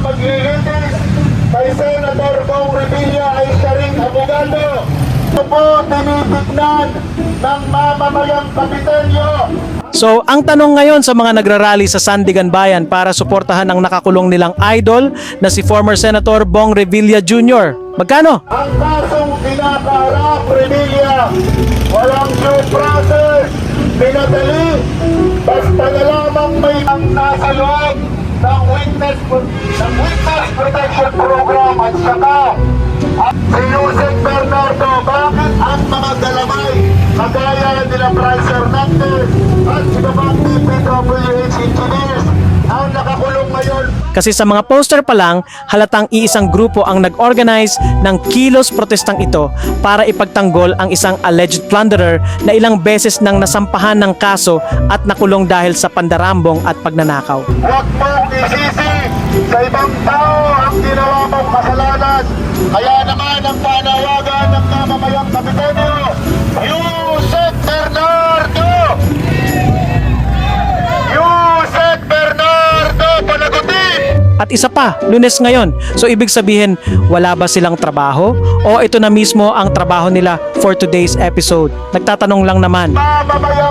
paglilitis kay Senator Bong Revilla ay siya ring abogado. Ito po tinitignan ng mamamayang kapitelyo. So, ang tanong ngayon sa mga nagrarally sa Sandigan Bayan para suportahan ang nakakulong nilang idol na si former Senator Bong Revilla Jr. Magkano? Ang kasong kinakaharap, Revilla, walang due process, pinadali, basta na lamang may ang nasa loob ng witness protection program at saka si Joseph Bernardo. Bakit ang mga galamay kagaya nila Bryce Hernandez at si Babang DPWH engineers ang nakakulong ngayon? Kasi sa mga poster pa lang, halatang iisang grupo ang nag-organize ng kilos protestang ito para ipagtanggol ang isang alleged plunderer na ilang beses nang nasampahan ng kaso at nakulong dahil sa pandarambong at pagnanakaw. Huwag mong isisi sa ibang tao ang ginawa mong kasalanan. Kaya naman ang panawagan ng mamamayang kapitelyo, Yusek Bernardo! Yusek Bernardo, panagutin! At isa pa, Lunes ngayon. So ibig sabihin, wala ba silang trabaho? O ito na mismo ang trabaho nila for today's episode? Nagtatanong lang naman. Mamamayang